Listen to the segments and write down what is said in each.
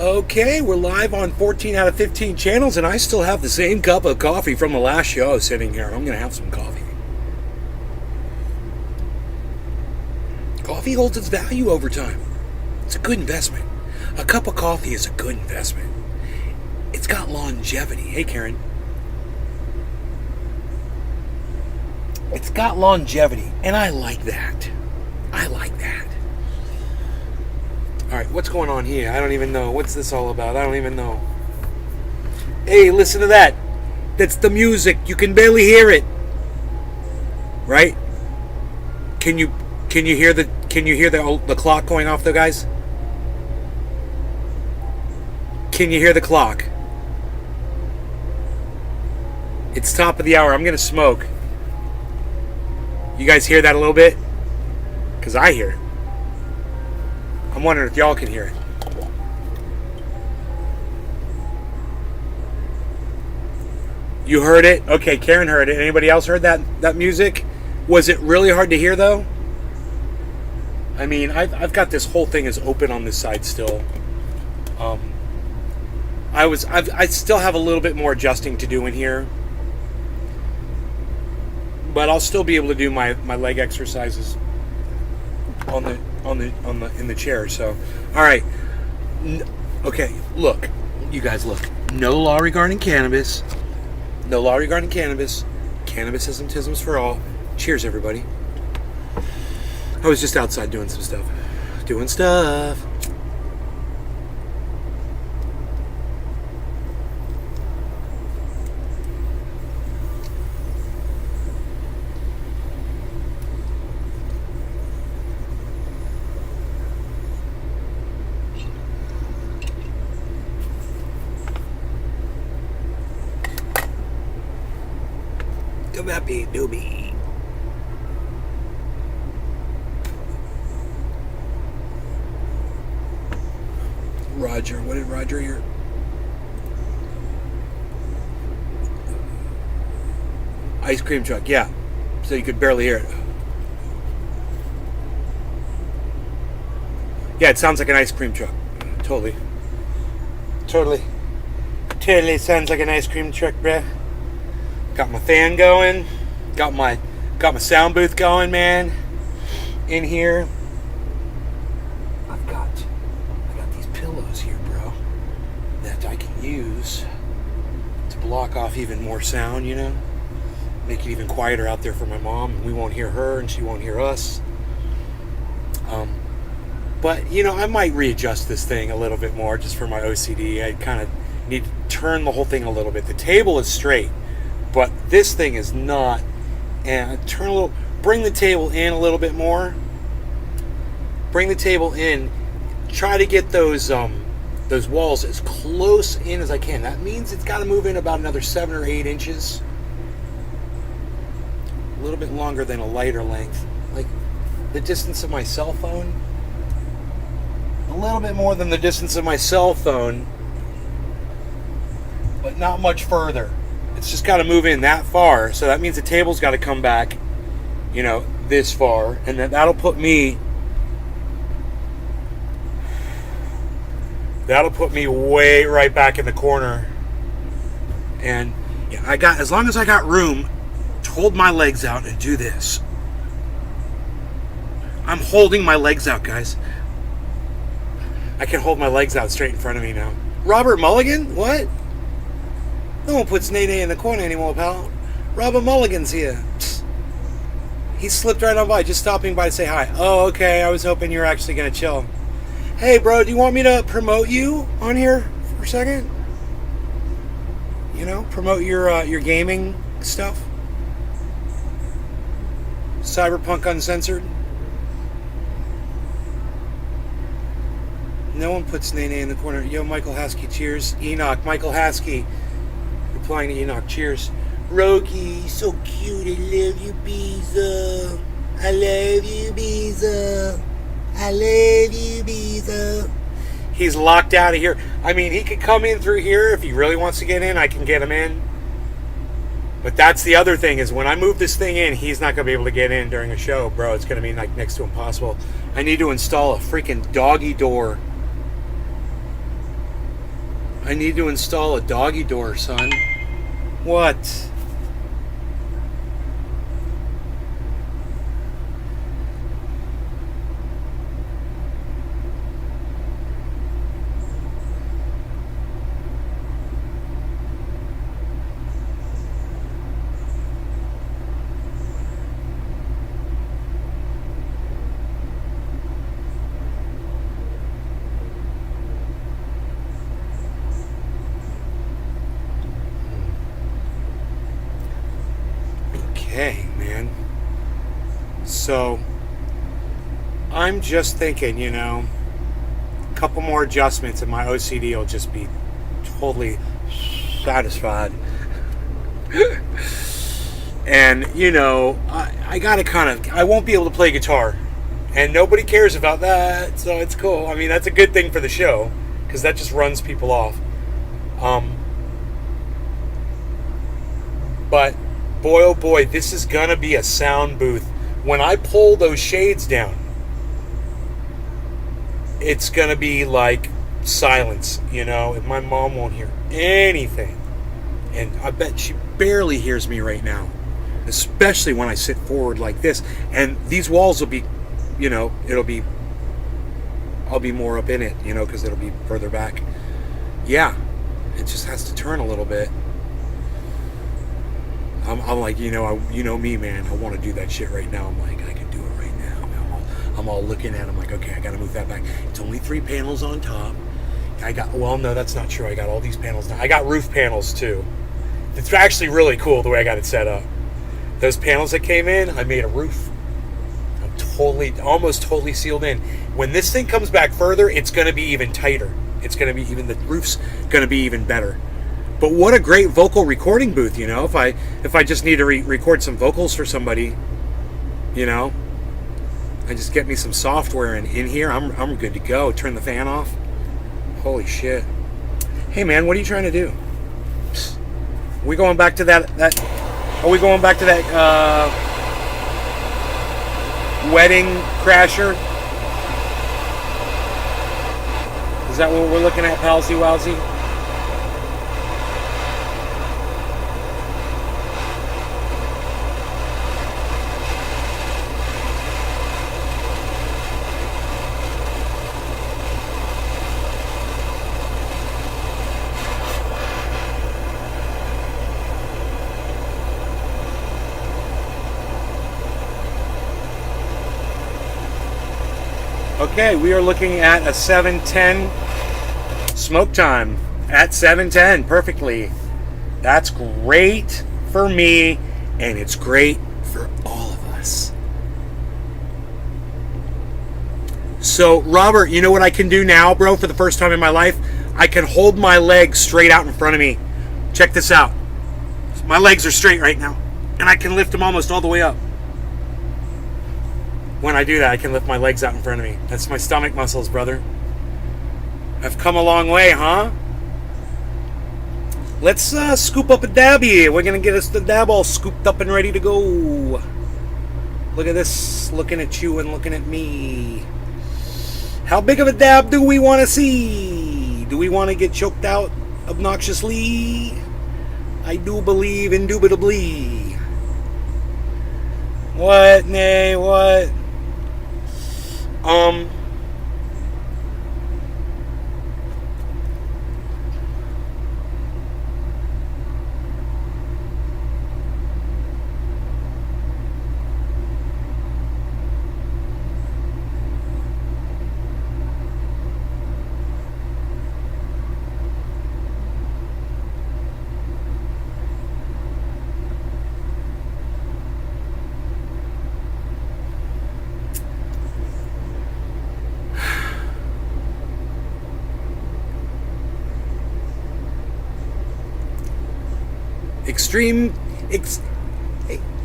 Okay, we're live on 14 out of 15 channels, and I still have the same cup of coffee from the last show sitting here. I'm going to have some coffee. Coffee holds its value over time. It's a good investment. A cup of coffee is a good investment. It's got longevity. Hey, Karen. It's got longevity, and I like that. I like that. All right, what's going on here? I don't even know. What's this all about? I don't even know. Hey, listen to that. That's the music. You can barely hear it. Right? Can you hear the clock going off though, guys? Can you hear the clock? It's top of the hour. I'm going to smoke. You guys hear that a little bit? Because I hear it. I'm wondering if y'all can hear it. You heard it? Okay, Karen heard it. Anybody else heard that music? Was it really hard to hear though? I mean, I've got this whole thing is open on this side still. I still have a little bit more adjusting to do in here, but I'll still be able to do my leg exercises in the chair. So, all right. Okay, look, you guys, look. No law regarding cannabis. No law regarding cannabis. Cannabisism for all. Cheers, everybody. I was just outside doing some stuff. Doing stuff. Happy doobie. Roger, what did Roger hear? Ice cream truck, yeah. So you could barely hear it. Yeah, it sounds like an ice cream truck. Totally sounds like an ice cream truck, bruh. Got my fan going. Got my sound booth going, man. In here. I got these pillows here, bro, that I can use to block off even more sound, you know? Make it even quieter out there for my mom. We won't hear her and she won't hear us. But, you know, I might readjust this thing a little bit more just for my OCD. I kind of need to turn the whole thing a little bit. The table is straight, but this thing is not. And bring the table in a little bit more. Bring the table in. Try to get those walls as close in as I can. That means it's got to move in about another 7 or 8 inches. A little bit longer than a lighter length. Like the distance of my cell phone. A little bit more than the distance of my cell phone. But not much further. It's just got to move in that far. So that means the table's got to come back, you know, this far. And then that'll put me way right back in the corner. And yeah, as long as I got room to hold my legs out and do this. I'm holding my legs out, guys. I can hold my legs out straight in front of me now. Robert Mulligan? What? No one puts Nene in the corner anymore, pal. Robert Mulligan's here. Psst. He slipped right on by, just stopping by to say hi. Oh, okay. I was hoping you were actually going to chill. Hey, bro, do you want me to promote you on here for a second? You know, promote your gaming stuff? Cyberpunk Uncensored? No one puts Nene in the corner. Yo, Michael Haskey, cheers. Enoch, Michael Haskey. Replying to Enoch, cheers. Rogi, so cute. I love you, Biza. I love you, Biza. I love you, Biza. He's locked out of here. I mean, he could come in through here if he really wants to get in. I can get him in. But that's the other thing is when I move this thing in, he's not going to be able to get in during a show, bro. It's going to be like next to impossible. I need to install a freaking doggy door. I need to install a doggy door, son. What? Okay, man. So, I'm just thinking, a couple more adjustments and my OCD will just be totally satisfied. And, I gotta I won't be able to play guitar. And nobody cares about that, so it's cool. I mean, that's a good thing for the show, because that just runs people off. But boy, oh boy, this is gonna be a sound booth. When I pull those shades down, it's gonna be like silence, and my mom won't hear anything. And I bet she barely hears me right now, especially when I sit forward like this. And these walls will be, I'll be more up in it, because it'll be further back. Yeah, it just has to turn a little bit. I'm like, me, man. I want to do that shit right now. I'm like, I can do it right now. I'm all looking at it. I'm like, okay, I got to move that back. It's only 3 panels on top. No, that's not true. I got all these panels now. I got roof panels too. It's actually really cool the way I got it set up. Those panels that came in, I made a roof. I'm almost totally sealed in. When this thing comes back further, it's going to be even tighter. It's going to be the roof's going to be even better. But what a great vocal recording booth, if I just need to record some vocals for somebody, I just get me some software and in here, I'm good to go. Turn the fan off. Holy shit. Hey man, what are you trying to do? Are we going back to that wedding crasher? Is that what we're looking at, Palsy Wowsy? Okay, we are looking at a 7:10 smoke time at 7:10 perfectly. That's great for me, and it's great for all of us. So, Robert, you know what I can do now, bro, for the first time in my life? I can hold my legs straight out in front of me. Check this out. My legs are straight right now, and I can lift them almost all the way up. When I do that, I can lift my legs out in front of me. That's my stomach muscles, brother. I've come a long way, huh? Let's scoop up a dabby. We're going to get us the dab all scooped up and ready to go. Look at this. Looking at you and looking at me. How big of a dab do we want to see? Do we want to get choked out obnoxiously? I do believe indubitably. What? Nay, what?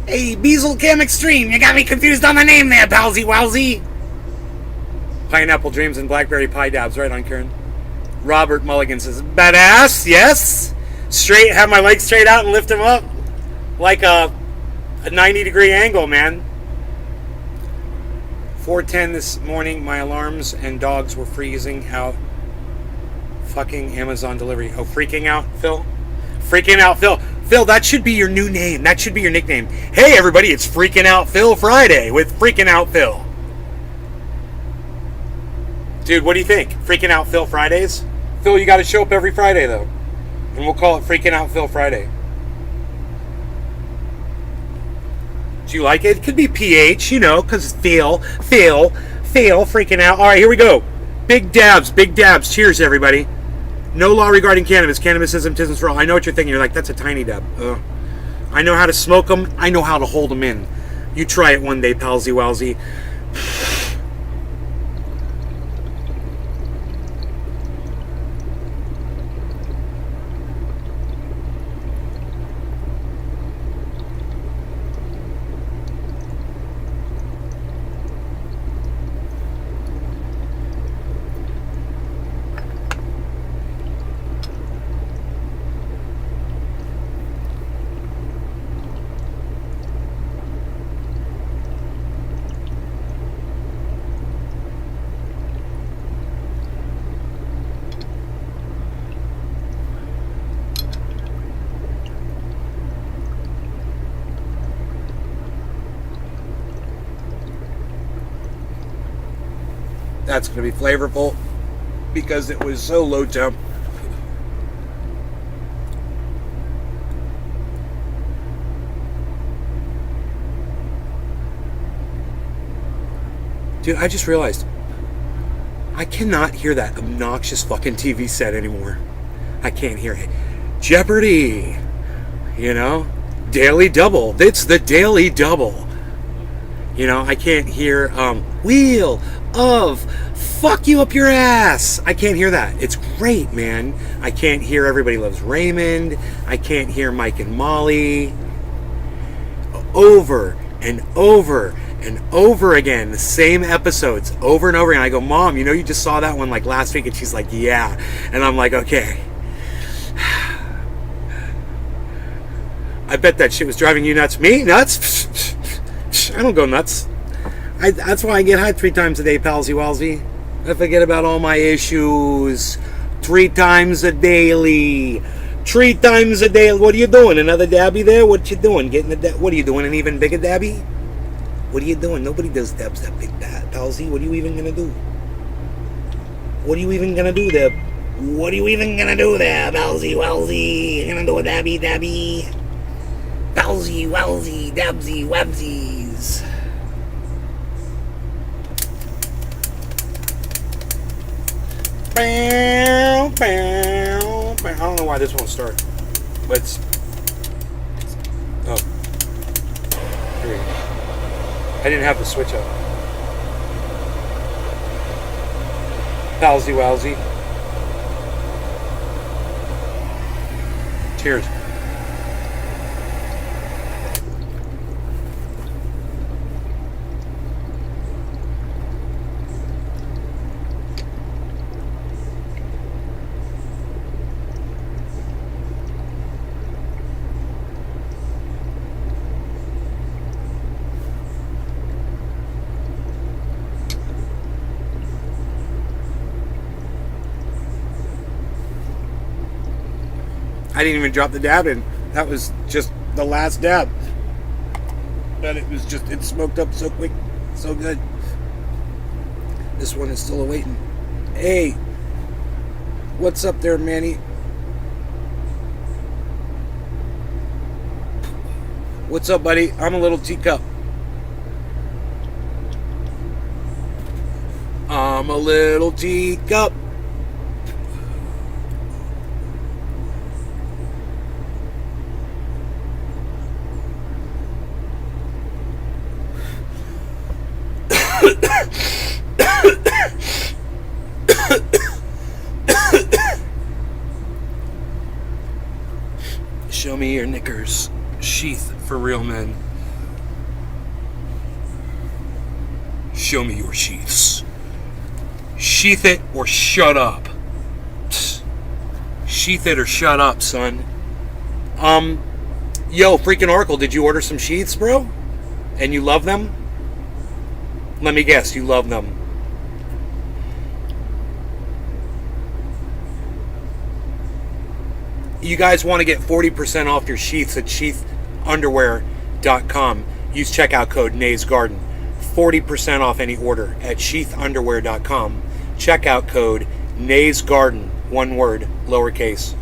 Hey, Beazle Cam Extreme, you got me confused on the name there, palsy wowsy. Pineapple Dreams and Blackberry Pie Dabs, right on, Karen. Robert Mulligan says, badass, yes. Straight, have my legs straight out and lift them up like a 90-degree angle, man. 4:10 this morning, my alarms and dogs were freezing out fucking Amazon delivery. Oh, freaking out, Phil? Freaking out, Phil. Phil, that should be your new name. That should be your nickname. Hey, everybody, it's Freaking Out Phil Friday with Freaking Out Phil. Dude, what do you think? Freaking Out Phil Fridays? Phil, you got to show up every Friday, though. And we'll call it Freaking Out Phil Friday. Do you like it? It could be PH, you know, because Phil, freaking out. All right, here we go. Big dabs. Cheers, everybody. No law regarding cannabis. Cannabis isn't for all. I know what you're thinking. You're like, that's a tiny dab. I know how to smoke them. I know how to hold them in. You try it one day, palsy walsy. That's going to be flavorful because it was so low temp. Dude, I just realized I cannot hear that obnoxious fucking TV set anymore. I can't hear it. Jeopardy! You know? Daily Double. It's the Daily Double. You know, I can't hear Wheel of Fuck You Up Your Ass. I can't hear that. It's great, man. I can't hear Everybody Loves Raymond. I can't hear Mike and Molly. Over and over and over again, the same episodes over and over again. I go, Mom, you know, you just saw that one like last week. And she's like, yeah. And I'm like, okay. I bet that shit was driving you nuts. Me? Nuts? I don't go nuts. That's why I get high 3 times a day, palsy walsy. I forget about all my issues. 3 times a daily. 3 times a day. What are you doing? Another dabby there? What you doing? What are you doing? An even bigger dabby? What are you doing? Nobody does dabs that big, palsy. What are you even gonna do? What are you even gonna do there? What are you even gonna do there, palsy walsy? You gonna do a dabby? Palsy walsy, dabsy wabsies. I don't know why this won't start, but it's... Oh. Here we go. I didn't have the switch up. Palsy walsy. Cheers. I didn't even drop the dab in. That was just the last dab. But it smoked up so quick, so good. This one is still awaiting. Hey, what's up there, Manny? What's up, buddy? I'm a little teacup. I'm a little teacup. Show me your knickers. Sheath for real men. Show me your sheaths. Sheath it or shut up. Sheath it or shut up, son. Yo, freaking Oracle, did you order some sheaths, bro? And you love them? Let me guess, you love them. you guys want to get 40% off your sheaths at sheathunderwear.com, use checkout code Nays Garden. 40% off any order at sheathunderwear.com. Checkout code Nays Garden. One word, lowercase.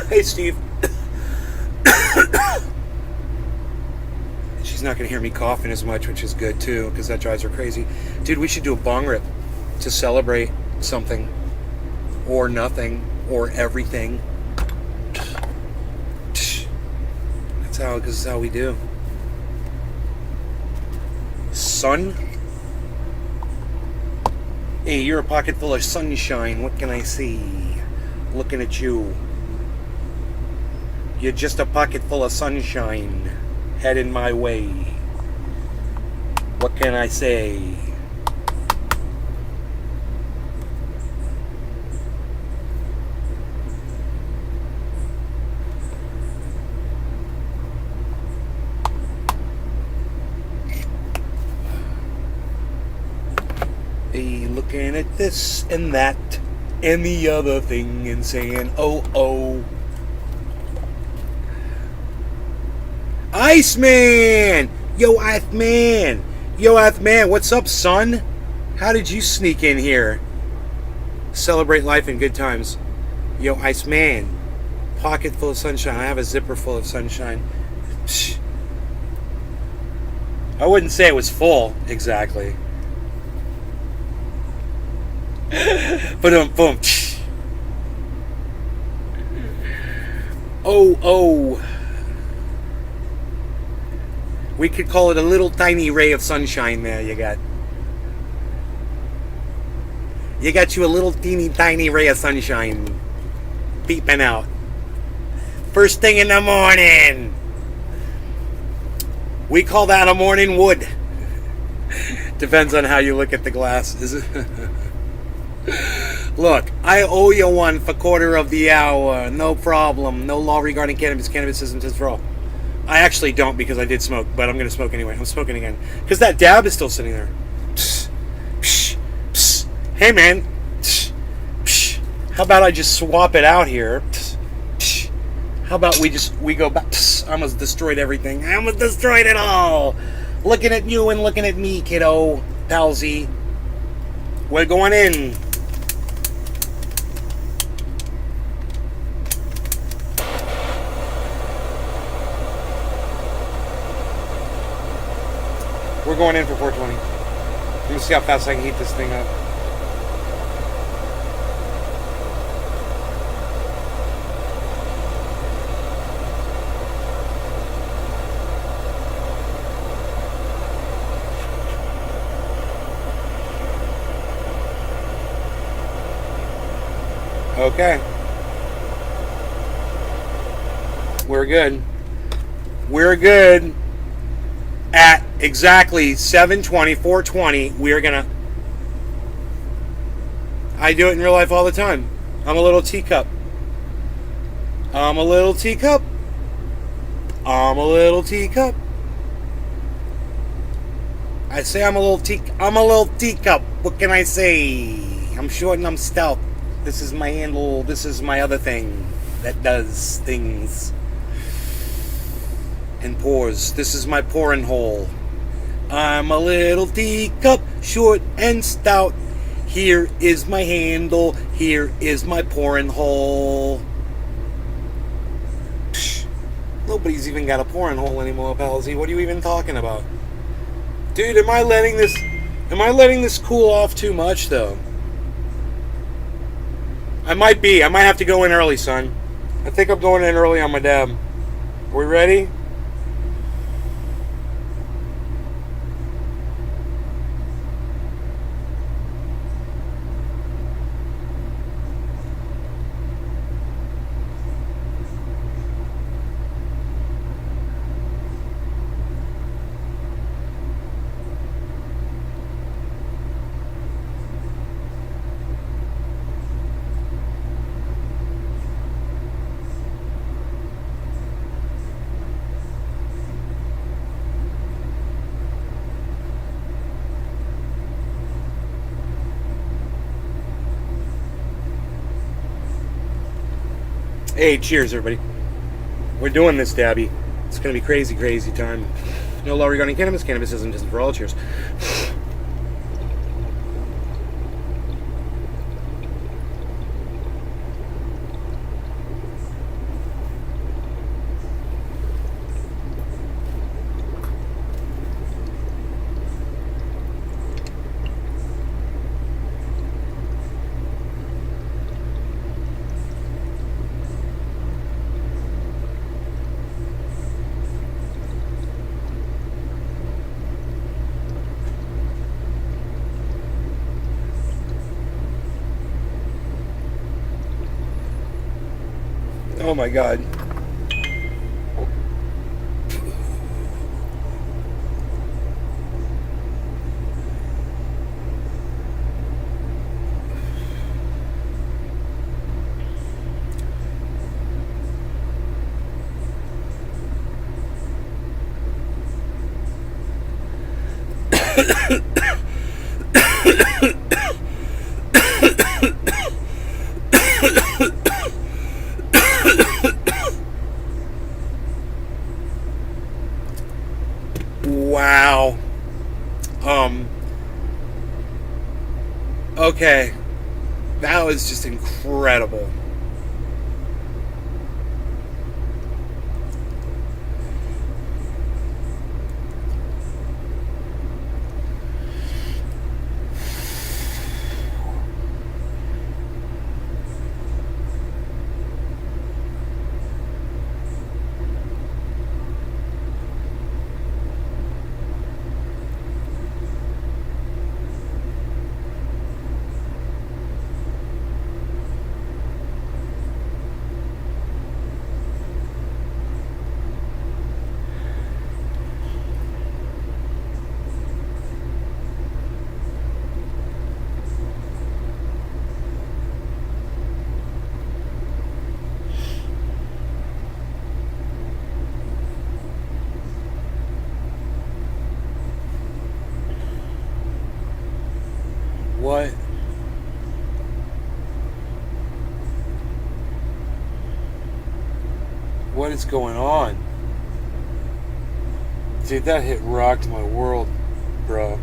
Hey, Steve. She's not going to hear me coughing as much, which is good, too, because that drives her crazy. Dude, we should do a bong rip to celebrate something. Or nothing. Or everything. That's how we do. Son? Hey, you're a pocket full of sunshine. What can I see? Looking at you. You're just a pocket full of sunshine. Heading my way. What can I say? Hey, looking at this and that and the other thing and saying, oh, oh. Iceman! Yo, Iceman! Yo, Iceman, what's up, son? How did you sneak in here? Celebrate life and good times. Yo, Iceman. Pocket full of sunshine. I have a zipper full of sunshine. Psh. I wouldn't say it was full, exactly. Boom, boom. Oh, oh. We could call it a little tiny ray of sunshine there you got. You got you a little teeny tiny ray of sunshine peeping out. First thing in the morning. We call that a morning wood. Depends on how you look at the glass. Is it? Look, I owe you one for quarter of the hour. No problem. No law regarding cannabis. Cannabis isn't just for all. I actually don't because I did smoke, but I'm going to smoke anyway. I'm smoking again. Because that dab is still sitting there. Psst, psst, psst. Hey, man. Psst, psst. How about I just swap it out here? Psst, psst. How about we go back? Psst. I almost destroyed everything. I almost destroyed it all. Looking at you and looking at me, kiddo. Palsy. We're going in. We're going in for 420. Let me see how fast I can heat this thing up. Okay. We're good. We're good. At exactly 7:20, 4:20, we are gonna. I do it in real life all the time. I'm a little teacup. I'm a little teacup. I'm a little teacup. I say I'm a little teacup. What can I say? I'm short and I'm stout. This is my handle. This is my other thing that does things. And pours. This is my pouring hole. I'm a little teacup, short and stout. Here is my handle. Here is my pouring hole. Psh, nobody's even got a pouring hole anymore, Palsy. What are you even talking about? Dude, am I letting this cool off too much, though? I might be. I might have to go in early, son. I think I'm going in early on my dab. Are we ready? Hey, cheers, everybody. We're doing this, Dabby. It's going to be crazy, crazy time. No law regarding cannabis. Cannabis isn't just for all. Cheers. Oh my God. Wow. Okay. That was just incredible. What? What is going on? Dude, that hit rocked my world, bro.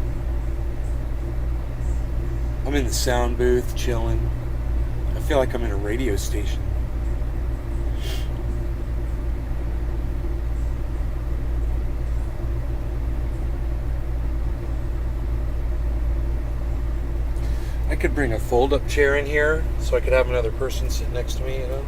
I'm in the sound booth, chilling. I feel like I'm in a radio station. I could bring a fold-up chair in here so I could have another person sit next to me, you know?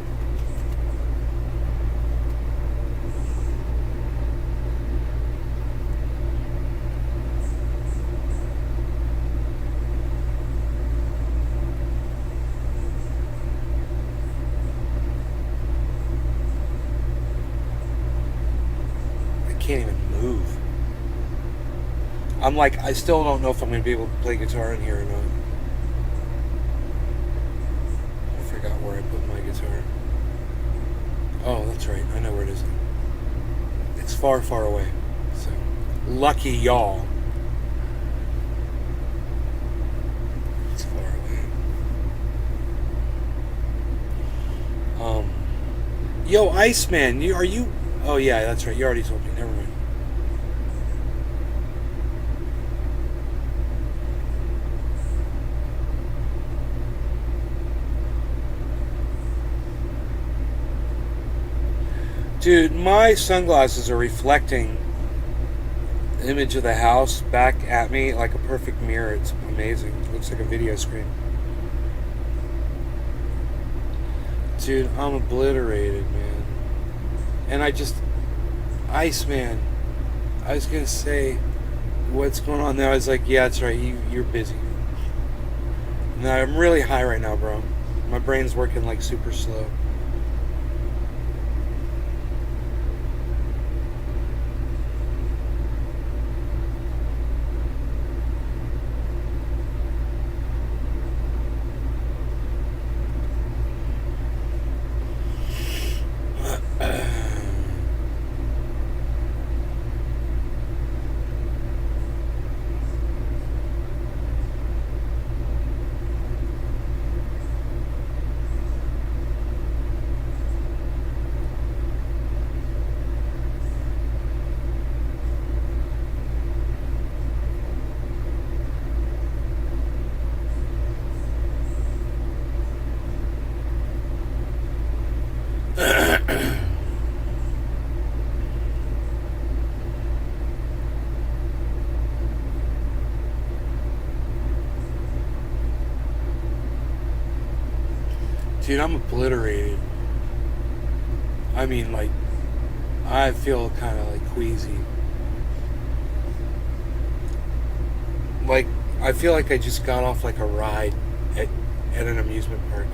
I can't even move. I'm like, I still don't know if I'm going to be able to play guitar in here or not. I forgot where I put my guitar. Oh, that's right. I know where it is. It's far, far away. So, lucky y'all. It's far away. Yo, Iceman, are you? Oh yeah, that's right. You already told me. Never mind. Dude, my sunglasses are reflecting the image of the house back at me like a perfect mirror. It's amazing. It looks like a video screen. Dude, I'm obliterated, man. And Iceman, I was gonna say, what's going on there? I was like, yeah, that's right, you're busy. No, I'm really high right now, bro. My brain's working like super slow. Dude, I'm obliterated. I mean, like, I feel kind of like queasy. Like, I feel like I just got off like a ride at an amusement park.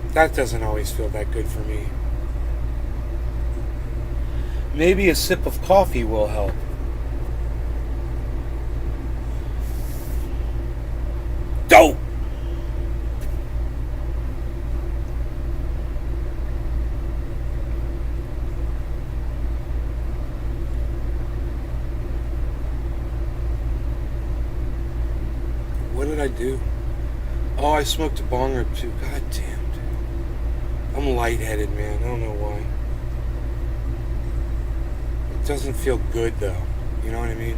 That doesn't always feel that good for me. Maybe a sip of coffee will help. Dope! What did I do? Oh, I smoked a bong or two. God damn, dude. I'm lightheaded, man. I don't know why. It doesn't feel good, though. You know what I mean?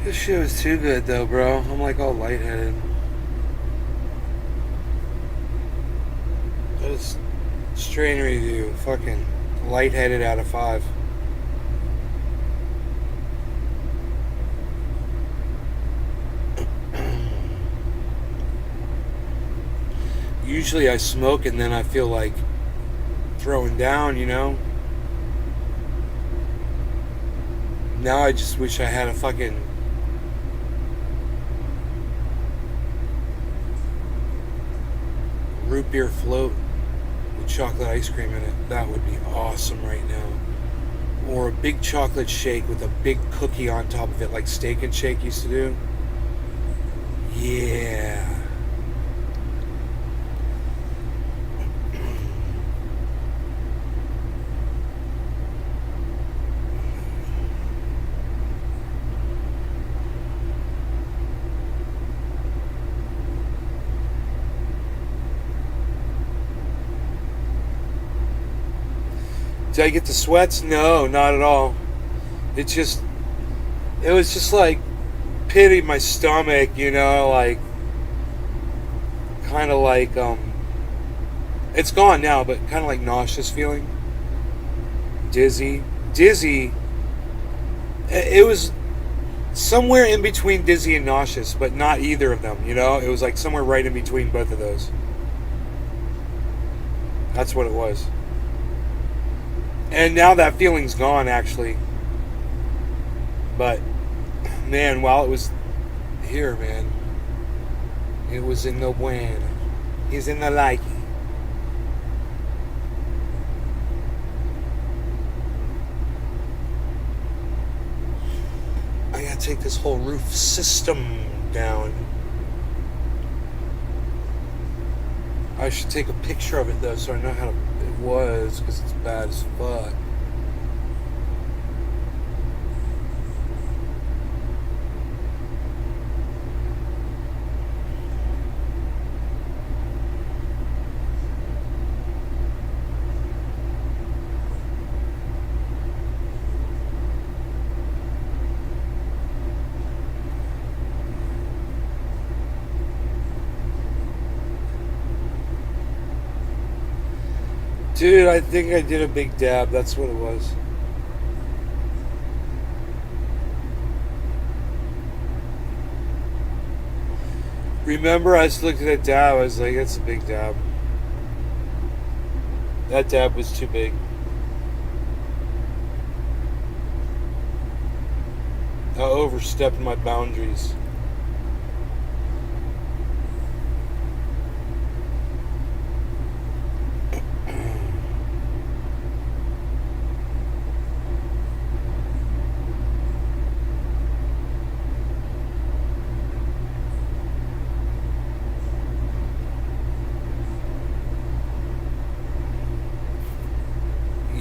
This shit was too good, though, bro. I'm like all lightheaded. That is strain review. Fucking lightheaded out of 5. Usually I smoke and then I feel like throwing down, you know? Now I just wish I had a fucking root beer float with chocolate ice cream in it. That would be awesome right now. Or a big chocolate shake with a big cookie on top of it, like Steak and Shake used to do. Yeah. Did I get the sweats? No, not at all. It was just like pit in my stomach, you know, like kind of like it's gone now, but kind of like nauseous feeling, dizzy. It was somewhere in between dizzy and nauseous, but not either of them, you know. It was like somewhere right in between both of those. That's what it was. And now that feeling's gone, actually. But, man, while it was here, man, it was in the bueno. He's in the likey. I gotta take this whole roof system down. I should take a picture of it, though, so I know how it was, because it's bad as fuck. Dude, I think I did a big dab. That's what it was. Remember, I just looked at that dab. I was like, that's a big dab. That dab was too big. I overstepped my boundaries.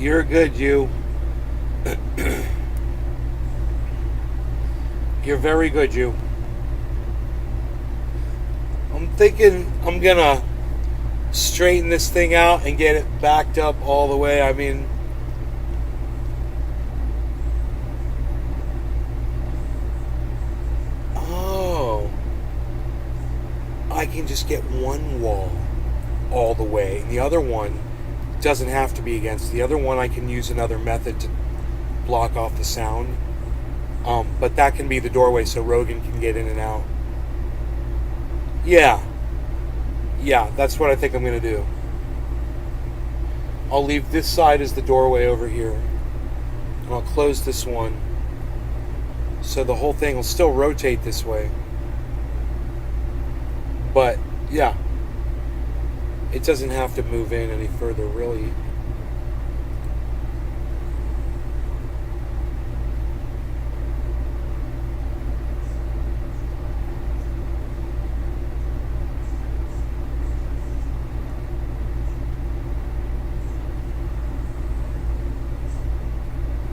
You're good, you. You're very good, you. I'm thinking I'm gonna straighten this thing out and get it backed up all the way. I mean, oh, I can just get one wall all the way, and the other one doesn't have to be against. The other one I can use another method to block off the sound. But that can be the doorway so Rogan can get in and out. Yeah, that's what I think I'm going to do. I'll leave this side as the doorway over here. And I'll close this one. So the whole thing will still rotate this way. But, yeah. It doesn't have to move in any further, really.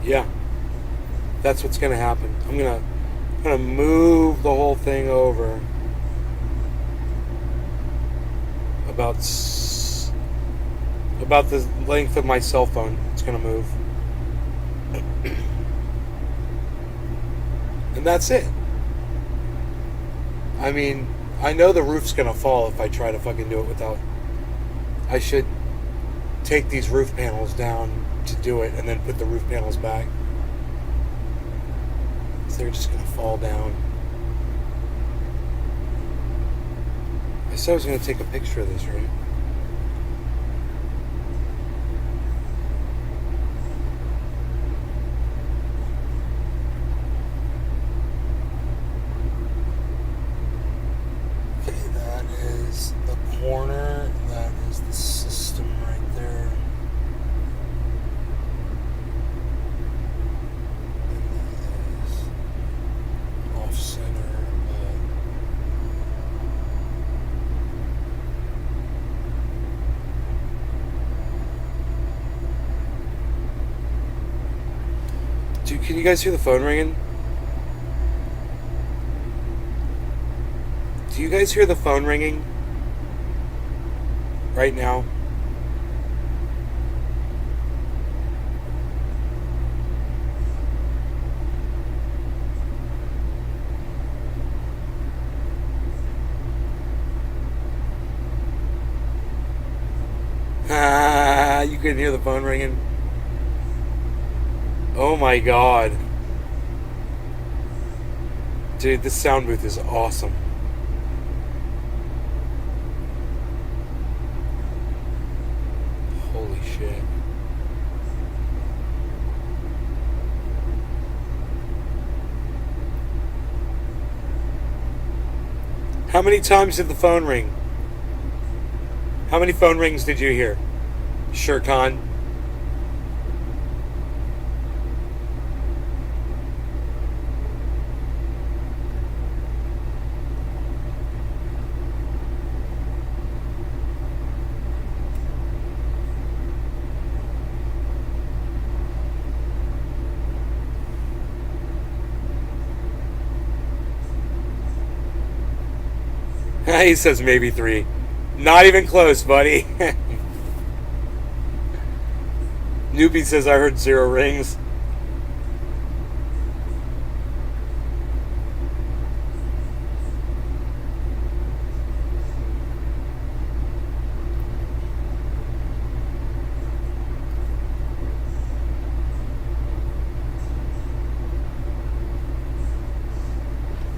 Yeah, that's what's going to happen. I'm gonna move the whole thing over about the length of my cell phone. It's going to move, and that's it. I mean, I know the roof's going to fall if I try to fucking do it without. I should take these roof panels down to do it and then put the roof panels back. So they're just going to fall down. I said I was going to take a picture of this, right? Okay, that is the corner. That is the system right there. Dude, can you guys hear the phone ringing? Do you guys hear the phone ringing? Right now? You couldn't hear the phone ringing? Oh my god. Dude, this sound booth is awesome. Holy shit. How many times did the phone ring? How many phone rings did you hear? Shurkan? He says maybe 3. Not even close, buddy. Newbie says I heard 0 rings.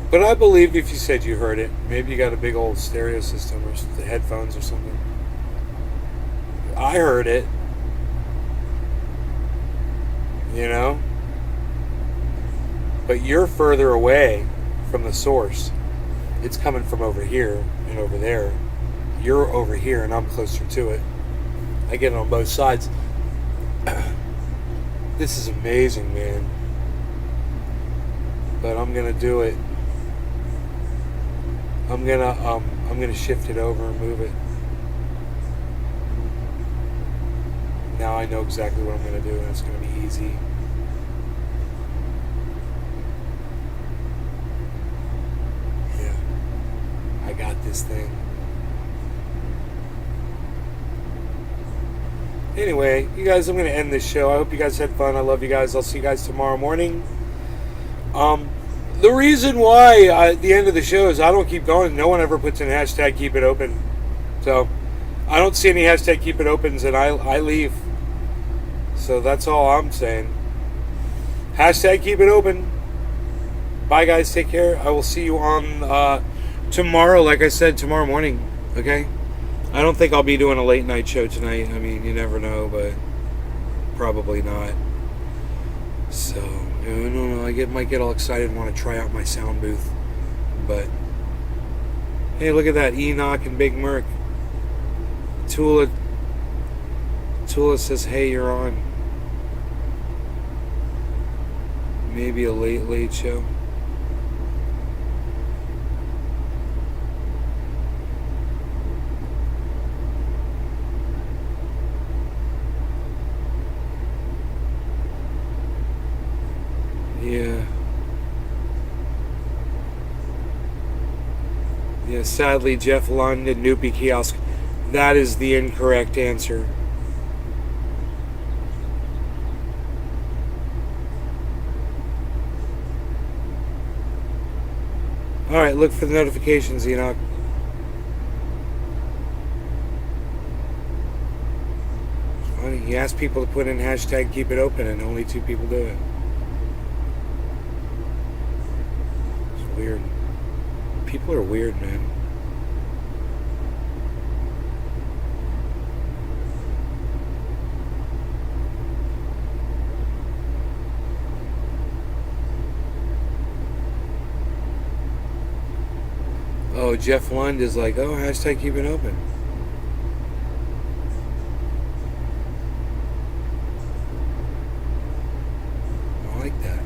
But I believe if you said you heard it, maybe you got a big old stereo system or the headphones or something. I heard it. You know? But you're further away from the source. It's coming from over here and over there. You're over here and I'm closer to it. I get it on both sides. This is amazing, man. But I'm gonna do it. I'm gonna shift it over and move it. Now I know exactly what I'm going to do, and it's going to be easy. Yeah. I got this thing. Anyway, you guys, I'm going to end this show. I hope you guys had fun. I love you guys. I'll see you guys tomorrow morning. The reason why at the end of the show is I don't keep going. No one ever puts in hashtag keep it open. So I don't see any hashtag keep it opens, and I leave. So that's all I'm saying. Hashtag keep it open. Bye, guys. Take care. I will see you on tomorrow. Like I said, tomorrow morning. Okay? I don't think I'll be doing a late night show tonight. I mean, you never know, but probably not. So, I don't know. I might get all excited and want to try out my sound booth. But, hey, look at that. Enoch and Big Merc. Tula says, hey, you're on. Maybe a late show. Yeah. Yeah, sadly, Jeff London, Noopy Kiosk. That is the incorrect answer. Alright, look for the notifications, Enoch. It's funny, he asked people to put in hashtag keep it open, and only 2 people do it. It's weird. People are weird, man. Oh, Jeff Lund is like, oh, hashtag keep it open. I like that.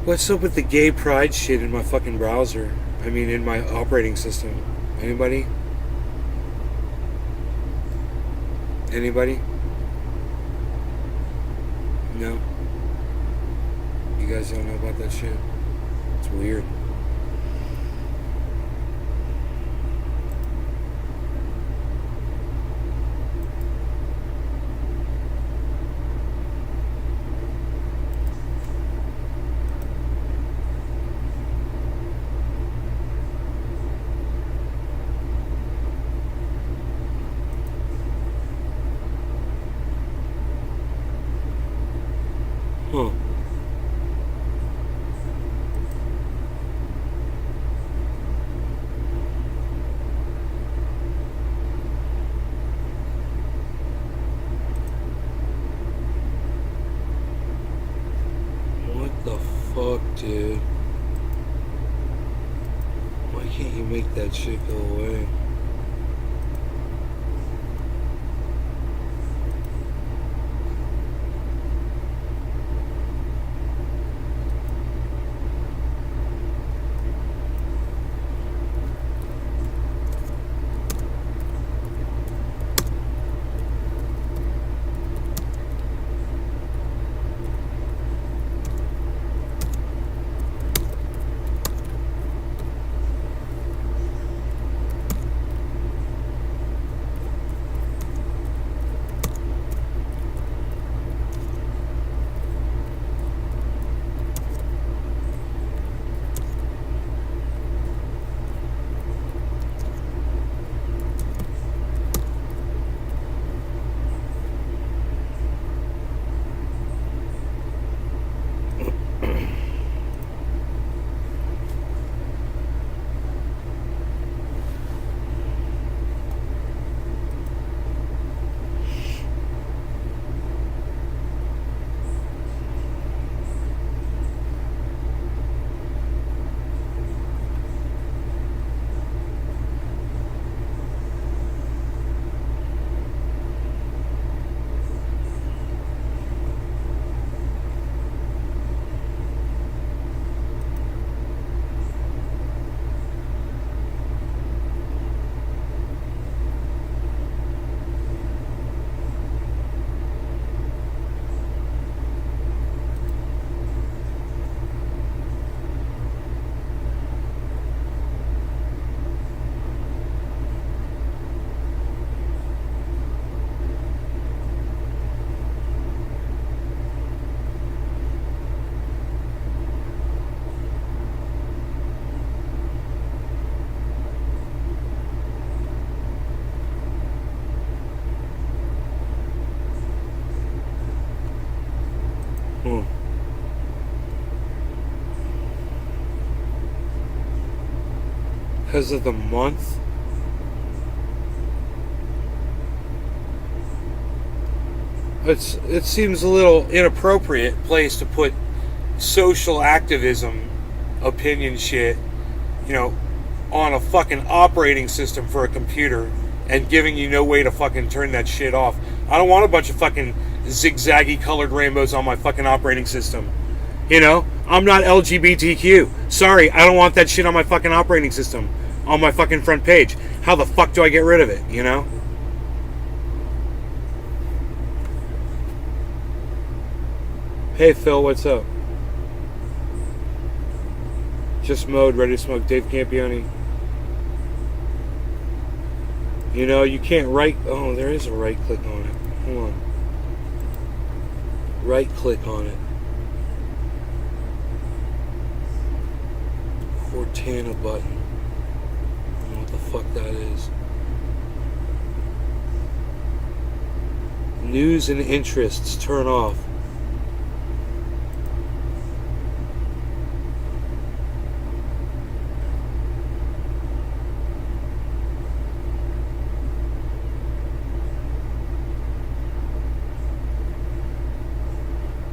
What's up with the gay pride shit in my fucking browser? I mean, in my operating system. Anybody? Anybody? No? You guys don't know about that shit? It's weird. Huh. What the fuck, dude? Why can't you make that shit go away? Because of the month? It seems a little inappropriate place to put social activism, opinion shit, on a fucking operating system for a computer and giving you no way to fucking turn that shit off. I don't want a bunch of fucking zigzaggy colored rainbows on my fucking operating system. I'm not LGBTQ. Sorry, I don't want that shit on my fucking operating system, on my fucking front page. How the fuck do I get rid of it, Hey Phil, what's up? Just mode, ready to smoke. Dave Campione. You can't right... Oh, there is a right click on it. Hold on. Right click on it. Cortana button. I don't know what the fuck that is. News and interests, turn off.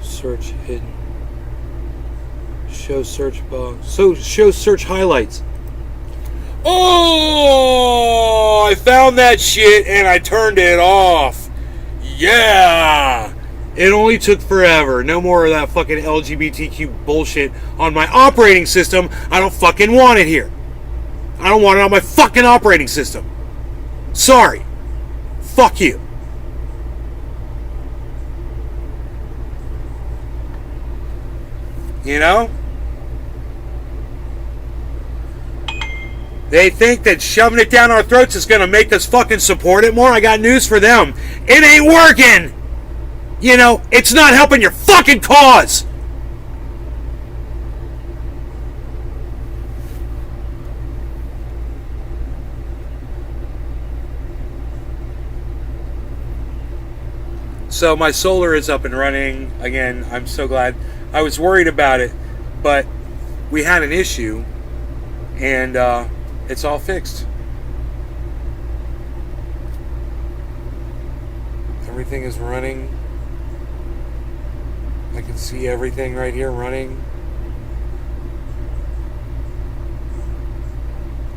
Search hidden. Show search box. So show search highlights. Oh, I found that shit and I turned it off. Yeah. It only took forever. No more of that fucking LGBTQ bullshit on my operating system. I don't fucking want it here. I don't want it on my fucking operating system. Sorry. Fuck you. They think that shoving it down our throats is going to make us fucking support it more. I got news for them. It ain't working. It's not helping your fucking cause. So my solar is up and running again. I'm so glad. I was worried about it, but we had an issue, and it's all fixed. Everything is running. I can see everything right here running.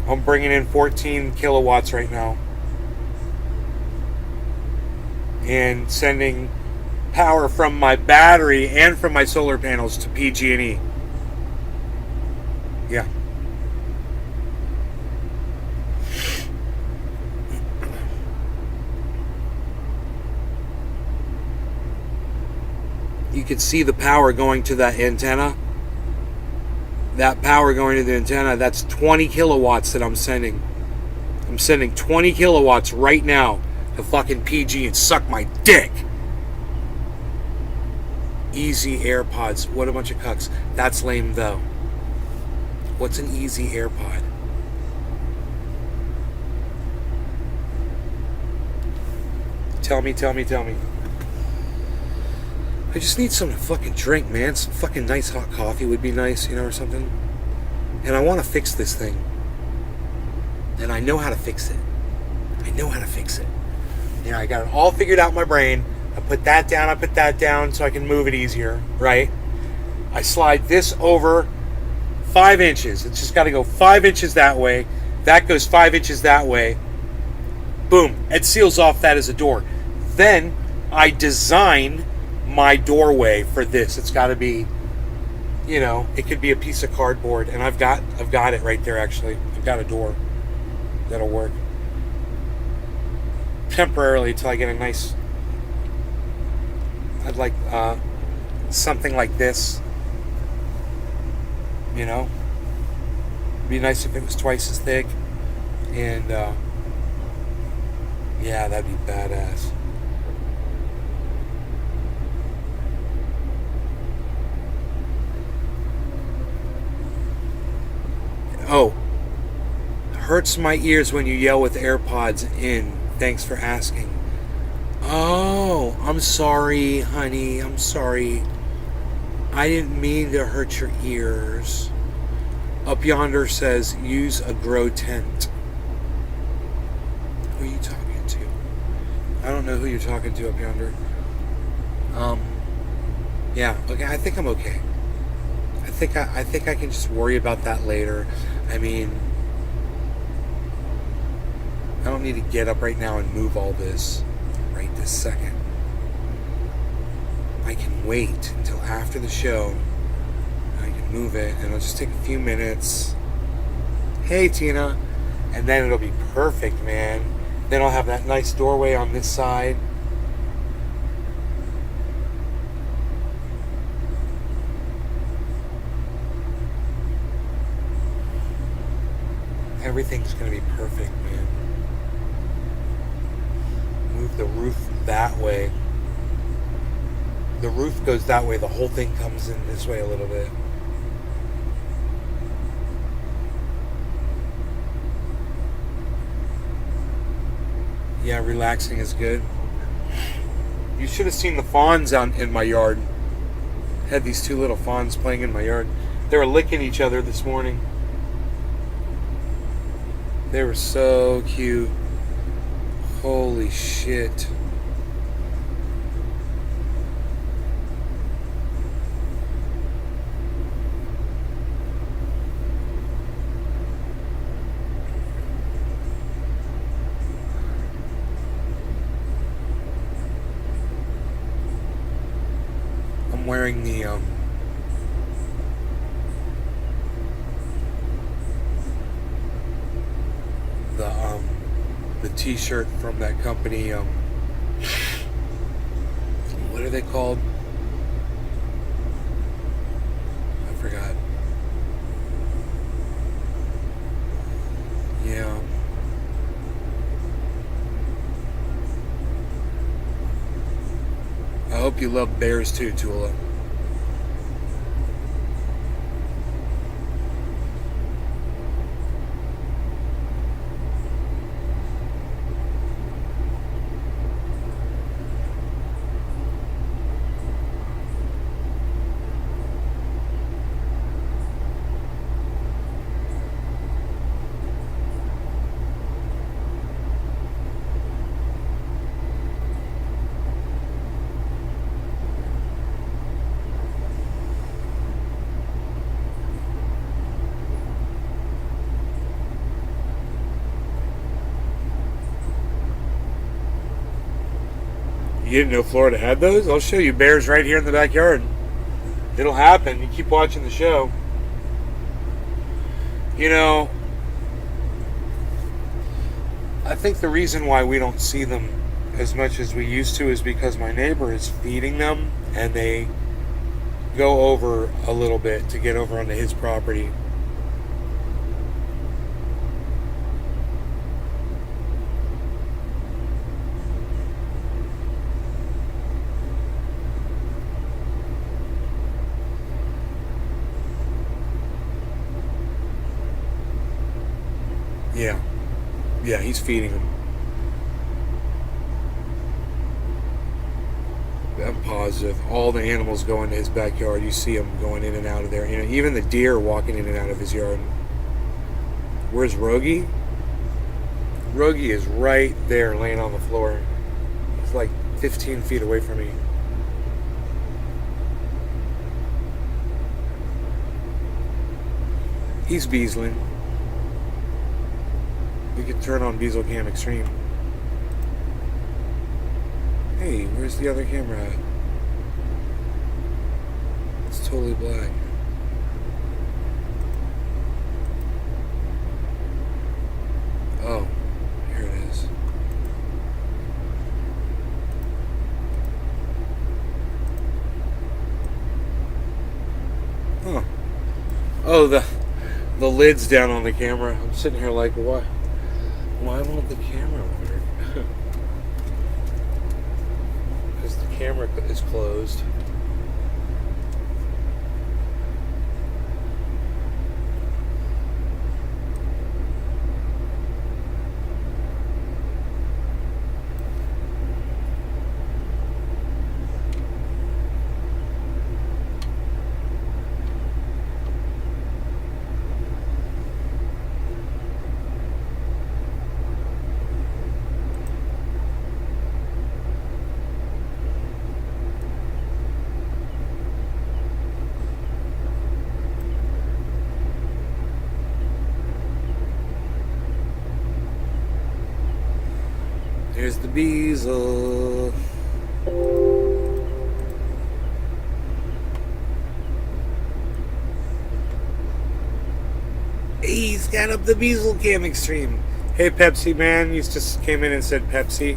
I'm bringing in 14 kilowatts right now and sending power from my battery and from my solar panels to PG&E. Yeah. You can see the power going to that antenna. That power going to the antenna, that's 20 kilowatts that I'm sending. I'm sending 20 kilowatts right now to fucking PG and suck my dick. Easy AirPods. What a bunch of cucks. That's lame though. What's an easy AirPod? Tell me. I just need something to fucking drink, man. Some fucking nice hot coffee would be nice, or something. And I want to fix this thing. And I know how to fix it. I got it all figured out in my brain. I put that down so I can move it easier, right? I slide this over 5 inches. It's just got to go 5 inches that way. That goes 5 inches that way. Boom. It seals off that as a door. Then I design my doorway for this. It's got to be, it could be a piece of cardboard, and I've got it right there. Actually, I've got a door that'll work temporarily till I get a nice. I'd like something like this. It'd be nice if it was twice as thick, and yeah, that'd be badass. Oh, hurts my ears when you yell with AirPods in. Thanks for asking. Oh, I'm sorry, honey. I'm sorry. I didn't mean to hurt your ears. Up Yonder says, use a grow tent. Who are you talking to? I don't know who you're talking to, Up Yonder. Yeah, okay, I think I'm okay. I think I can just worry about that later. I mean, I don't need to get up right now and move all this right this second. I can wait until after the show. I can move it, and it'll just take a few minutes. Hey, Tina. And then it'll be perfect, man. Then I'll have that nice doorway on this side. Everything's going to be perfect, man. Move the roof that way. The roof goes that way. The whole thing comes in this way a little bit. Yeah, relaxing is good. You should have seen the fawns out in my yard. Had these two little fawns playing in my yard. They were licking each other this morning. They were so cute. Holy shit. I'm wearing the t-shirt from that company. What are they called? I forgot. Yeah. I hope you love bears too, Tula. You didn't know Florida had those? I'll show you bears right here in the backyard. It'll happen. You keep watching the show. You know, I think the reason why we don't see them as much as we used to is because my neighbor is feeding them and they go over a little bit to get over onto his property. Yeah. Yeah, he's feeding them. I'm positive. All the animals go into his backyard. You see them going in and out of there. You know, even the deer walking in and out of his yard. Where's Rogie? Rogie is right there laying on the floor. He's like 15 feet away from me. He's Beasling. We could turn on Beazle Cam Extreme. Hey, where's the other camera at? It's totally black. Oh, here it is. Huh. Oh, the lid's down on the camera. I'm sitting here like, what? Why won't the camera work? Because the camera is closed. There's the Beazle. He's got up the Beazle Cam Extreme. Hey, Pepsi man. You just came in and said Pepsi.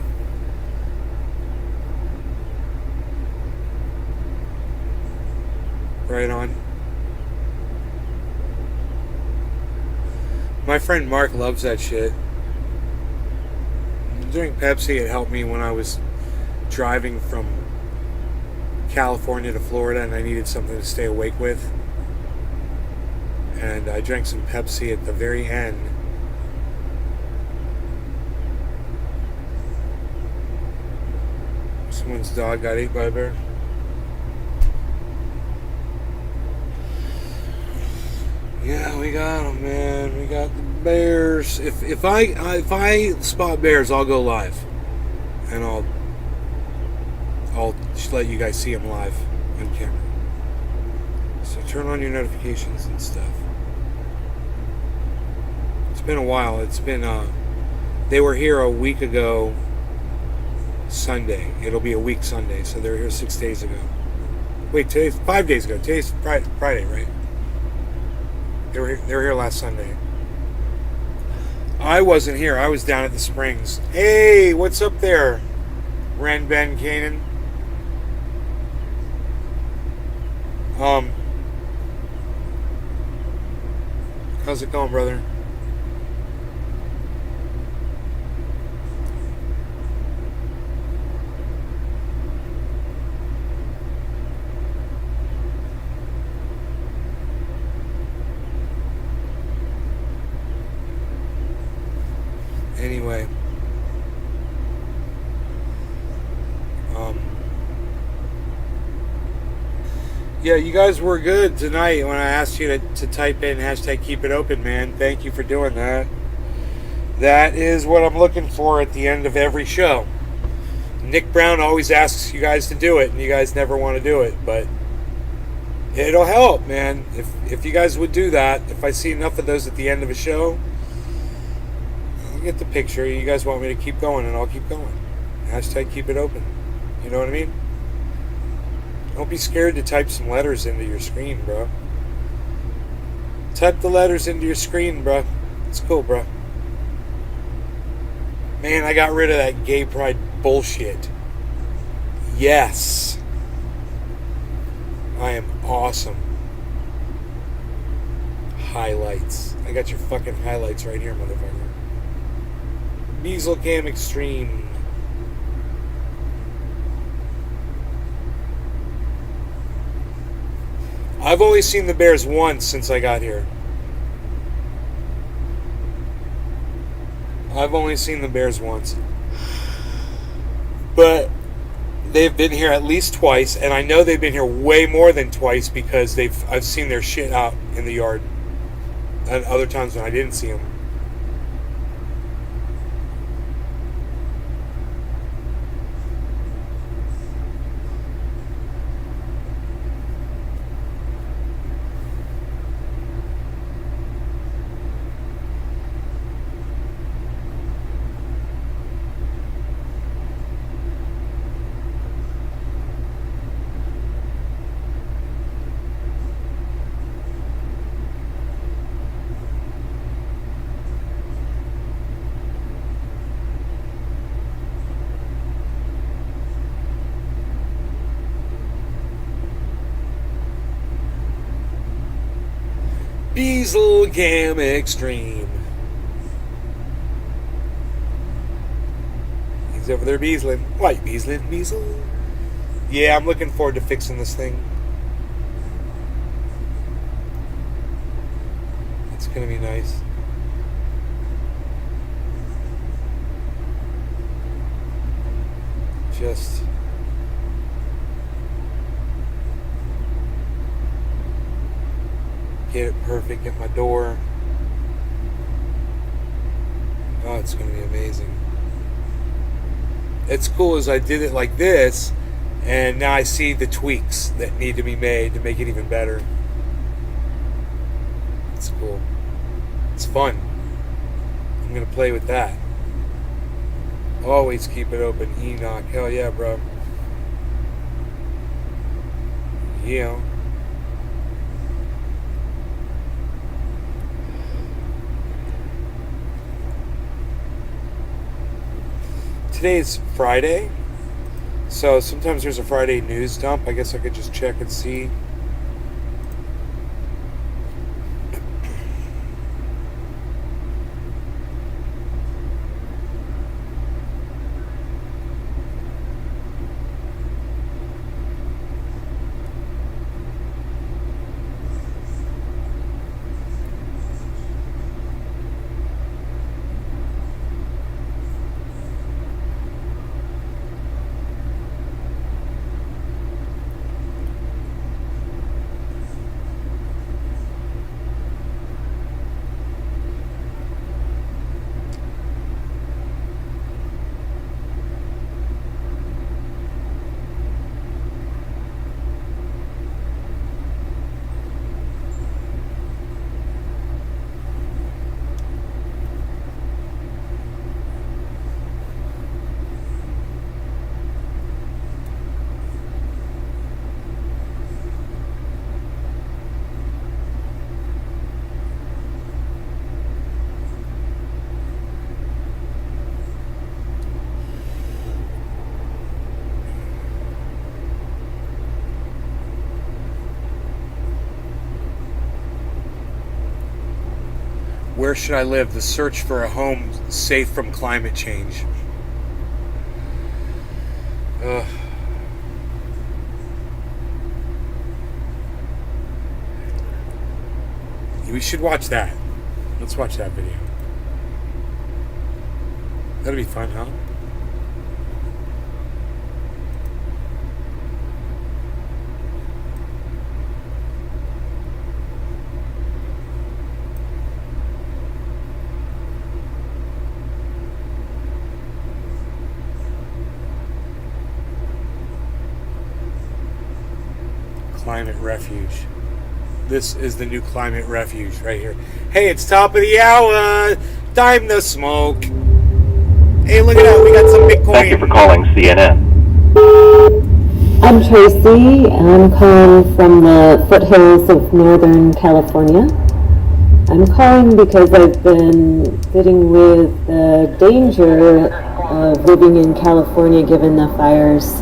Right on. My friend Mark loves that shit. Doing Pepsi, it helped me when I was driving from California to Florida and I needed something to stay awake with. And I drank some Pepsi at the very end. Someone's dog got ate by a bear. Yeah, we got them, man. We got the bears. If I spot bears, I'll go live, and I'll just let you guys see them live on camera. So turn on your notifications and stuff. It's been a while. It's been they were here a week ago. Sunday. It'll be a week Sunday. So they were here 6 days ago. Wait, today's 5 days ago. Today's Friday, right? They were here last Sunday. I wasn't here. I was down at the Springs. Hey, what's up there, Ren Ben Kanan? How's it going, brother? Anyway, yeah, you guys were good tonight when I asked you to type in hashtag keep it open, man. Thank you for doing that. That is what I'm looking for at the end of every show. Nick Brown always asks you guys to do it, and you guys never want to do it, but it'll help, man. If you guys would do that, if I see enough of those at the end of a show, I'll get the picture. You guys want me to keep going, and I'll keep going. Hashtag keep it open. You know what I mean? Don't be scared to type some letters into your screen, bro. Type the letters into your screen, bro. It's cool, bro. Man, I got rid of that gay pride bullshit. Yes. I am awesome. Highlights. I got your fucking highlights right here, motherfucker. Beazle Cam Extreme. I've only seen the Bears once since I got here. I've only seen the Bears once. But they've been here at least twice, and I know they've been here way more than twice because I've seen their shit out in the yard. And other times when I didn't see them. Beazle Cam Extreme. He's over there beazling. White beazling, beazle. Yeah, I'm looking forward to fixing this thing. It's gonna be nice. Just get it perfect at my door. Oh, it's going to be amazing. It's cool as I did it like this, and now I see the tweaks that need to be made to make it even better. It's cool. It's fun. I'm going to play with that. Always keep it open, Enoch. Hell yeah, bro. Yeah. Today is Friday, so sometimes there's a Friday news dump. I guess I could just check and see. Where should I live? The search for a home safe from climate change. Ugh. We should watch that. Let's watch that video. That'll be fun, huh? Climate refuge. This is the new climate refuge right here. Hey, it's top of the hour. Time to smoke. Hey, look at that. We got some Bitcoin. Thank you for calling CNN. I'm Tracy. I'm calling from the foothills of Northern California. I'm calling because I've been sitting with the danger of living in California given the fires.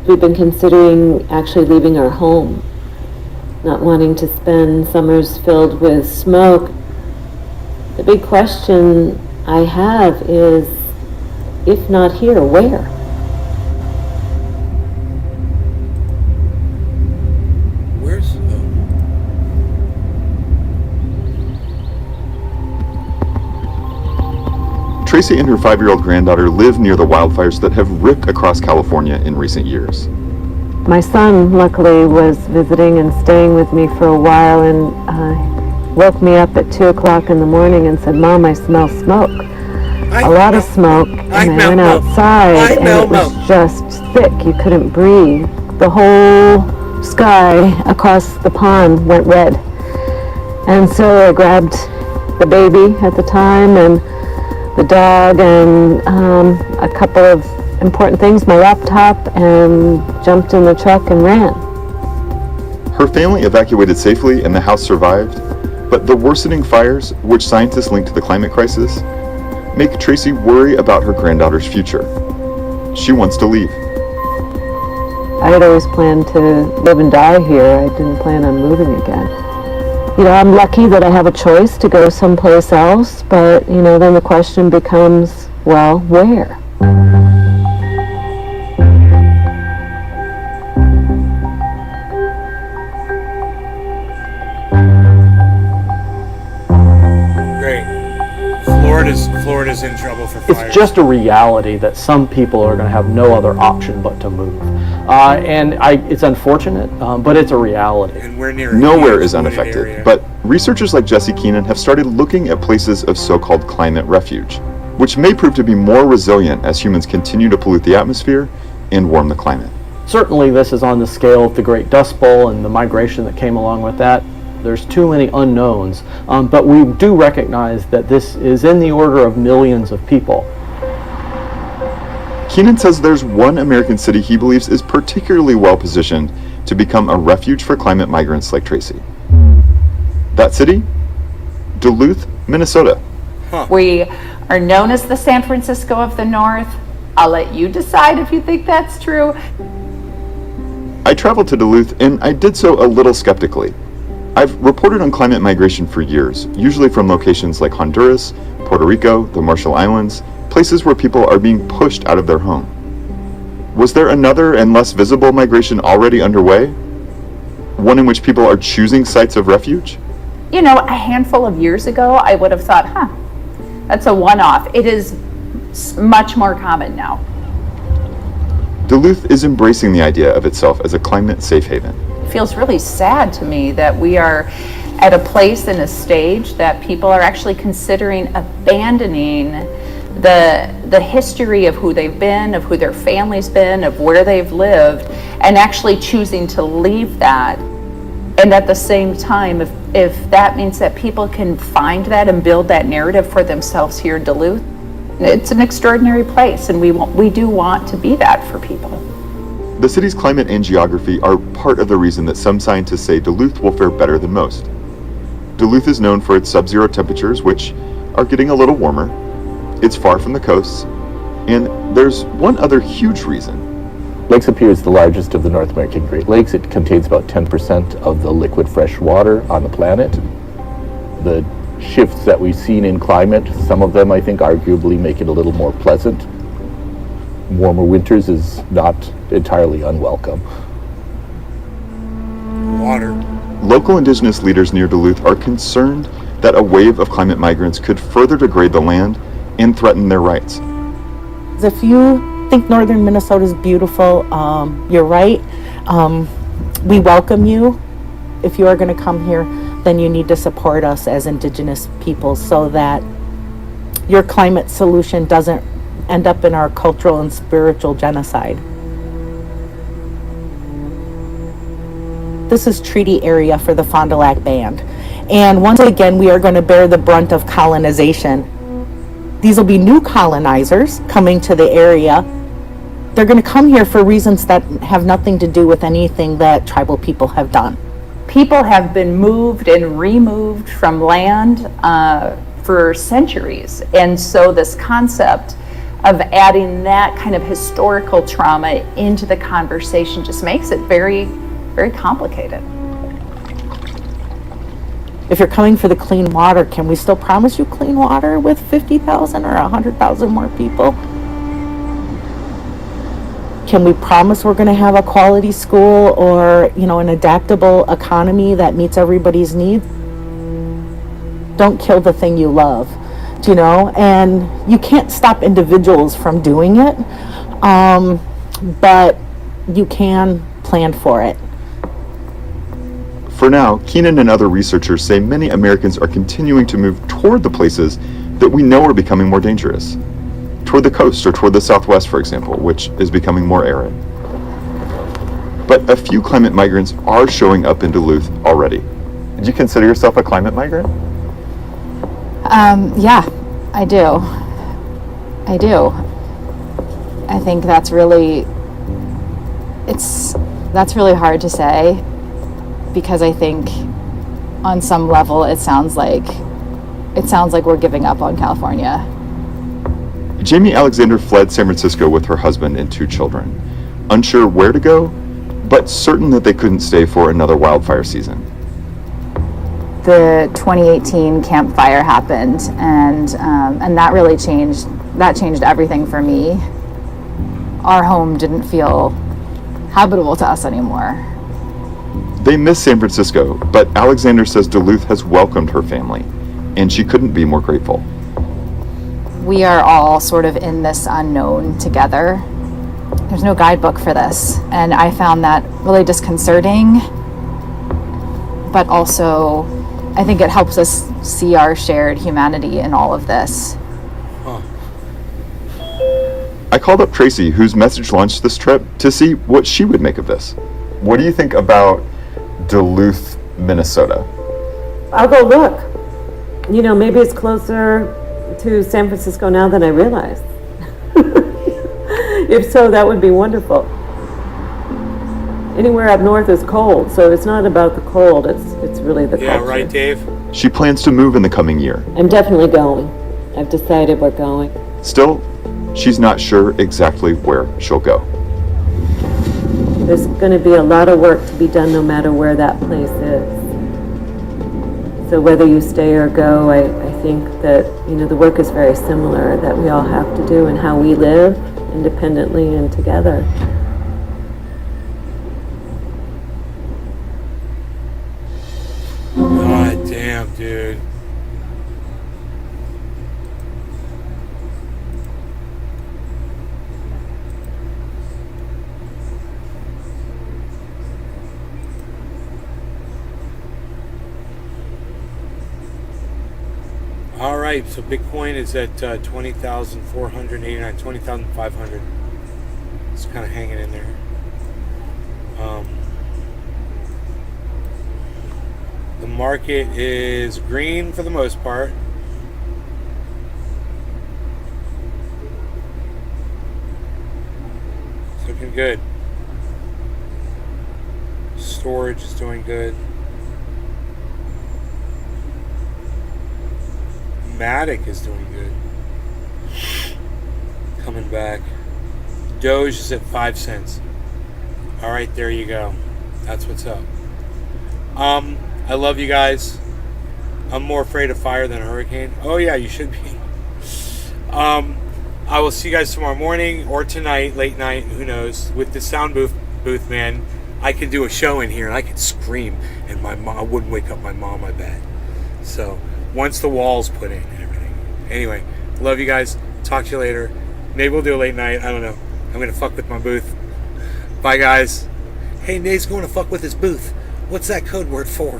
We've been considering actually leaving our home, not wanting to spend summers filled with smoke. The big question I have is, if not here, where? Where's... Tracy and her 5-year-old granddaughter live near the wildfires that have ripped across California in recent years. My son, luckily, was visiting and staying with me for a while and woke me up at 2 o'clock in the morning and said, "Mom, I smell smoke." A lot of smoke, and I went outside and it was just thick. You couldn't breathe. The whole sky across the pond went red. And so I grabbed the baby at the time and the dog and a couple of important things, my laptop, and jumped in the truck and ran. Her family evacuated safely and the house survived, but the worsening fires, which scientists link to the climate crisis, make Tracy worry about her granddaughter's future. She wants to leave. I had always planned to live and die here. I didn't plan on moving again. You know, I'm lucky that I have a choice to go someplace else, but, you know, then the question becomes, well, where? Florida's in trouble for fires. It's just a reality that some people are going to have no other option but to move. It's unfortunate, but it's a reality. And we're near Nowhere is unaffected, but researchers like Jesse Keenan have started looking at places of so-called climate refuge, which may prove to be more resilient as humans continue to pollute the atmosphere and warm the climate. Certainly this is on the scale of the Great Dust Bowl and the migration that came along with that. There's too many unknowns, but we do recognize that this is in the order of millions of people. Keenan says there's one American city he believes is particularly well positioned to become a refuge for climate migrants like Tracy. That city? Duluth, Minnesota. We are known as the San Francisco of the North. I'll let you decide if you think that's true. I traveled to Duluth, and I did so a little skeptically. I've reported on climate migration for years, usually from locations like Honduras, Puerto Rico, the Marshall Islands, places where people are being pushed out of their home. Was there another and less visible migration already underway? One in which people are choosing sites of refuge? You know, a handful of years ago, I would have thought, that's a one-off. It is much more common now. Duluth is embracing the idea of itself as a climate safe haven. It feels really sad to me that we are at a place in a stage that people are actually considering abandoning the history of who they've been, of who their family's been, of where they've lived, and actually choosing to leave that. And at the same time, if that means that people can find that and build that narrative for themselves here in Duluth, it's an extraordinary place, and we do want to be that for people. The city's climate and geography are part of the reason that some scientists say Duluth will fare better than most. Duluth is known for its sub-zero temperatures, which are getting a little warmer. It's far from the coasts, and there's one other huge reason. Lake Superior is the largest of the North American Great Lakes. It contains about 10% of the liquid fresh water on the planet. The shifts that we've seen in climate, some of them I think arguably make it a little more pleasant. Warmer winters is not entirely unwelcome. Water. Local indigenous leaders near Duluth are concerned that a wave of climate migrants could further degrade the land and threaten their rights. If you think northern Minnesota is beautiful, you're right. We welcome you. If you are going to come here, then you need to support us as indigenous people so that your climate solution doesn't end up in our cultural and spiritual genocide. This is treaty area for the Fond du Lac Band. And once again, we are going to bear the brunt of colonization. These will be new colonizers coming to the area. They're going to come here for reasons that have nothing to do with anything that tribal people have done. People have been moved and removed from land for centuries. And so this concept of adding that kind of historical trauma into the conversation just makes it very, very complicated. If you're coming for the clean water, can we still promise you clean water with 50,000 or 100,000 more people? Can we promise we're going to have a quality school or, an adaptable economy that meets everybody's needs? Don't kill the thing you love, and you can't stop individuals from doing it, but you can plan for it. For now, Keenan and other researchers say many Americans are continuing to move toward the places that we know are becoming more dangerous. Toward the coast or toward the Southwest, for example, which is becoming more arid. But a few climate migrants are showing up in Duluth already. Did you consider yourself a climate migrant? Yeah, I do. I think that's really hard to say, because I think on some level it sounds like we're giving up on California. Jamie Alexander fled San Francisco with her husband and 2 children, unsure where to go, but certain that they couldn't stay for another wildfire season. The 2018 Camp Fire happened, and that really changed everything for me. Our home didn't feel habitable to us anymore. They miss San Francisco, but Alexander says Duluth has welcomed her family, and she couldn't be more grateful. We are all sort of in this unknown together. There's no guidebook for this, and I found that really disconcerting, but also I think it helps us see our shared humanity in all of this. I called up Tracy, whose message launched this trip, to see what she would make of this. What do you think about Duluth, Minnesota? I'll go look. Maybe it's closer to San Francisco now than I realized. If so, that would be wonderful. Anywhere up north is cold, so it's not about the cold, it's really the Yeah, culture. right, Dave? She plans to move in the coming year. I'm definitely going. I've decided we're going. Still, she's not sure exactly where she'll go. There's going to be a lot of work to be done no matter where that place is. So whether you stay or go, I think that, the work is very similar that we all have to do in how we live independently and together. God damn, dude. All right, so Bitcoin is at 20,489, 20,500. It's kind of hanging in there. The market is green for the most part. It's looking good. Storage is doing good. Matic is doing good. Coming back. Doge is at 5 cents. All right, there you go. That's what's up. I love you guys. I'm more afraid of fire than a hurricane. Oh yeah, you should be. I will see you guys tomorrow morning or tonight, late night, who knows. With the sound booth, man, I could do a show in here and I could scream, and my mom, I wouldn't wake up my mom, I bet. So once the wall's put in and everything. Anyway, love you guys. Talk to you later. Maybe we'll do a late night. I don't know. I'm gonna fuck with my booth. Bye, guys. Hey, Nate's going to fuck with his booth. What's that code word for?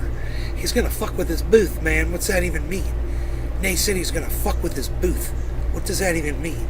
He's gonna fuck with his booth, man. What's that even mean? Nate said he's gonna fuck with his booth. What does that even mean?